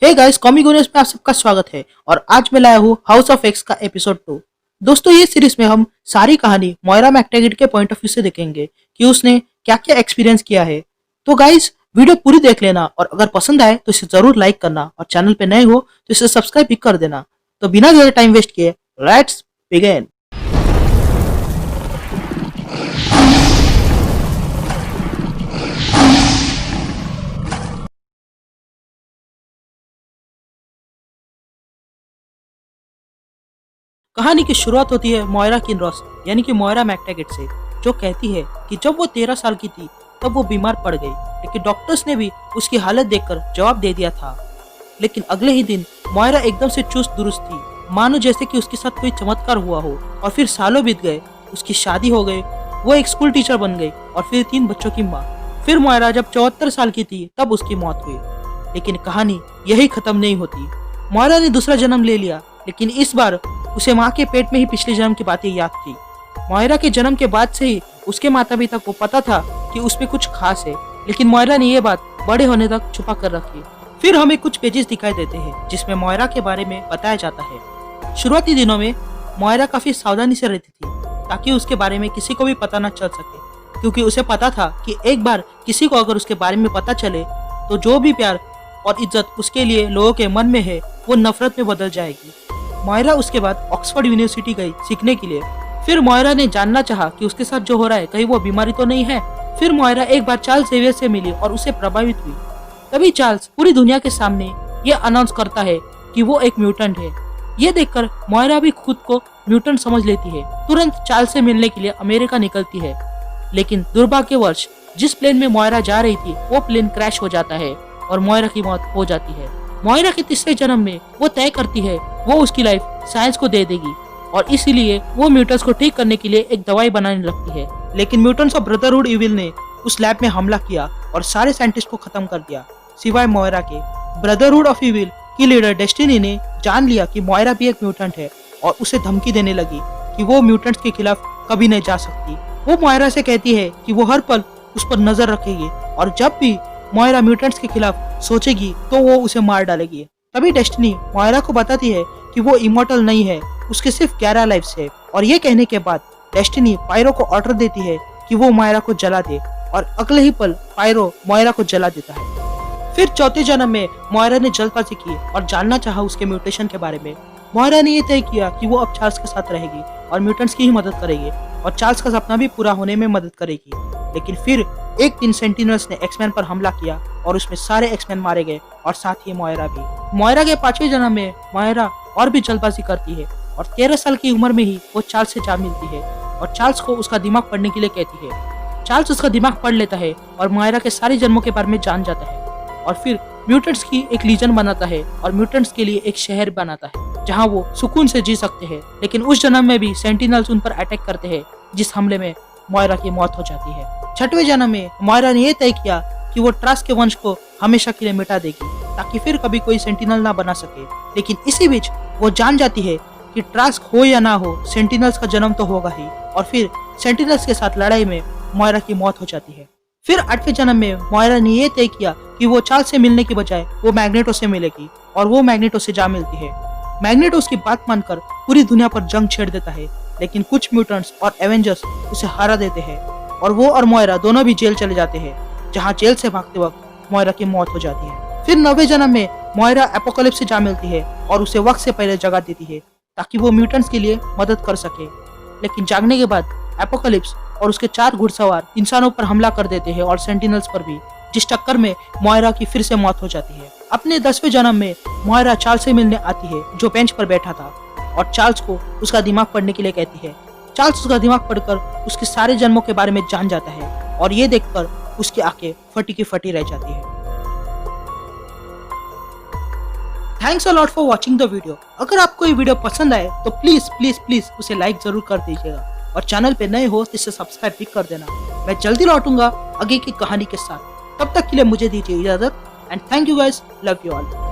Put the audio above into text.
Hey guys, comic universe में आप सबका स्वागत है। और आज मैं लाया हूँ हाउस ऑफ एक्स का एपिसोड 2। दोस्तों, ये सीरीज में हम सारी कहानी मोयरा मैकटैगेट के पॉइंट ऑफ व्यू से देखेंगे कि उसने क्या क्या एक्सपीरियंस किया है। तो गाइस, वीडियो पूरी देख लेना और अगर पसंद आए तो इसे जरूर लाइक करना और चैनल पे नए हो तो इसे सब्सक्राइब भी कर देना। तो बिना ज्यादा टाइम वेस्ट किए लेट्स बिगिन। कहानी की शुरुआत होती है मोयरा किनरॉस यानी कि मोयरा मैकटैगेट से, जो कहती है कि जब वो 13 साल की थी तब वो बीमार पड़ गई, लेकिन डॉक्टर्स ने भी उसकी हालत देखकर जवाब दे दिया था। लेकिन अगले ही दिन मोयरा एकदम से चुस्त दुरुस्त थी, मानो जैसे कि उसके साथ कोई चमत्कार हुआ हो। और फिर सालों बीत गए, उसकी शादी हो गई, वो एक स्कूल टीचर बन गई और फिर 3 बच्चों की माँ। फिर मोयरा जब 74 साल की थी तब उसकी मौत हुई। लेकिन कहानी यही खत्म नहीं होती। मोयरा ने दूसरा जन्म ले लिया, लेकिन इस बार उसे माँ के पेट में ही पिछले जन्म की बातें याद थी। मोयरा के जन्म के बाद से ही उसके माता पिता को पता था कि उसमें कुछ खास है, लेकिन मोयरा ने ये बात बड़े होने तक छुपा कर रखी। फिर हमें कुछ पेजेस दिखाई देते हैं जिसमें मोयरा के बारे में बताया जाता है। शुरुआती दिनों में मोयरा काफी सावधानी से रहती थी ताकि उसके बारे में किसी को भी पता न चल सके, क्योंकि उसे पता था कि एक बार किसी को अगर उसके बारे में पता चले तो जो भी प्यार और इज्जत उसके लिए लोगों के मन में है वो नफरत में बदल जाएगी। मोयरा उसके बाद ऑक्सफोर्ड यूनिवर्सिटी गई सीखने के लिए। फिर मोयरा ने जानना चाहा कि उसके साथ जो हो रहा है कहीं वो बीमारी तो नहीं है। फिर मोयरा एक बार चार्ल्स जेवियर से मिली और उसे प्रभावित हुई। तभी चार्ल्स पूरी दुनिया के सामने ये अनाउंस करता है कि वो एक म्यूटेंट है। ये देखकर मोयरा भी खुद को म्यूटेंट समझ लेती है। तुरंत चार्ल्स से मिलने के लिए अमेरिका निकलती है, लेकिन दुर्भाग्यवश जिस प्लेन में मोयरा जा रही थी वो प्लेन क्रैश हो जाता है और मोयरा की मौत हो जाती है। मोयरा के तीसरे जन्म में वो तय करती है वो उसकी लाइफ साइंस को दे देगी और इसीलिए वो म्यूटेंट्स को ठीक करने के लिए एक दवाई बनाने लगती है। लेकिन म्यूटेंट्स ऑफ ब्रदरहुड इविल ने उस लैब में हमला किया और सारे साइंटिस्ट को खत्म कर दिया सिवाय मोयरा के। ब्रदरहुड ऑफ इविल की लीडर डेस्टिनी ने जान लिया कि मोयरा भी एक म्यूटेंट है और उसे धमकी देने लगी कि वो म्यूटेंट्स के खिलाफ कभी नहीं जा सकती। वो मोयरा से कहती है कि वो हर पल उस पर नजर रखेगी और जब भी मोयरा म्यूटेंट्स के खिलाफ सोचेगी तो वो उसे मार डालेगी। तभी डेस्टिनी मोयरा को बताती है कि वो इमॉर्टल नहीं है, उसके सिर्फ 11 लाइफ्स है। और ये कहने के बाद डेस्टिनी पायरो को ऑर्डर देती है कि वो मोयरा को जला दे और अगले ही पल पायरो मोयरा को जला देता है। फिर चौथे जन्म में मोयरा ने जल्दबाजी की और जानना चाहा उसके म्यूटेशन के बारे में। मोयरा ने ये तय किया कि वो अब चार्ल्स के साथ रहेगी और म्यूटेंट्स की ही मदद करेगी और चार्ल्स का सपना भी पूरा होने में मदद करेगी। लेकिन फिर एक दिन सेंटिनल्स ने एक्समैन पर हमला किया और उसमें सारे एक्समैन मारे गए और साथ ही मोयरा भी। मोयरा के 5वें जन्म में मोयरा और भी जल्दबाजी करती है और 13 साल की उम्र में ही वो चार्ल्स से जा मिलती है और चार्ल्स को उसका दिमाग पढ़ने के लिए कहती है। चार्ल्स उसका दिमाग पढ़ लेता है और मोयरा के सारे जन्मों के बारे में जान जाता है और फिर म्यूटेंट्स की एक लीजन बनाता है और म्यूटेंट्स के लिए एक शहर बनाता है जहाँ वो सुकून से जी सकते हैं। लेकिन उस जन्म में भी सेंटिनल्स उन पर अटैक करते हैं, जिस हमले में मोयरा की मौत हो जाती है। 6वें जन्म में मोयरा ने यह तय किया कि वो ट्रास्क के वंश को हमेशा के लिए मिटा देगी ताकि फिर कभी कोई सेंटिनल ना बना सके। लेकिन इसी बीच वो जान जाती है कि ट्रास्क हो या ना हो, सेंटिनल्स का जन्म तो होगा ही। और फिर सेंटिनल्स के साथ लड़ाई में मोयरा की मौत हो जाती है। फिर 8वें जन्म में मोयरा ने यह तय किया कि वो चार्ल्स से मिलने की बजाय वो मैग्नेटो से मिलेगी और वो मैग्नेटो से जा मिलती है। मैग्नेटो उसकी बात मानकर पूरी दुनिया पर जंग छेड़ देता है, लेकिन कुछ म्यूटेंट्स और एवेंजर्स उसे हरा देते हैं और वो और मोयरा दोनों भी जेल चले जाते हैं, जहां जेल से भागते वक्त मोयरा की मौत हो जाती है। फिर 9वें जन्म में मोयरा एपोकलिप्स से जा मिलती है और उसे वक्त से पहले जगा देती है ताकि वो म्यूटेंट्स के लिए मदद कर सके। लेकिन जागने के बाद एपोकलिप्स और उसके 4 घुड़सवार इंसानों पर हमला कर देते हैं और सेंटिनल्स पर भी, जिस टक्कर में मोयरा की फिर से मौत हो जाती है। अपने 10वें जन्म में मोयरा चार्ल्स से मिलने आती है जो बेंच पर बैठा था और चार्ल्स को उसका दिमाग पढ़ने के लिए कहती है। चार्ल्स उसका दिमाग पढ़कर उसके सारे जन्मों के बारे में जान जाता है और ये देखकर उसकी आंखें फटी की फटी रह जाती है। Thanks a lot for watching the video. अगर आपको ये वीडियो पसंद आए तो प्लीज प्लीज प्लीज उसे लाइक जरूर कर दीजिएगा और चैनल पे नए हो तो इसे सब्सक्राइब भी कर देना। मैं जल्दी लौटूंगा आगे की कहानी के साथ। तब तक के लिए मुझे दीजिए इजाजत and thank you guys, love you all.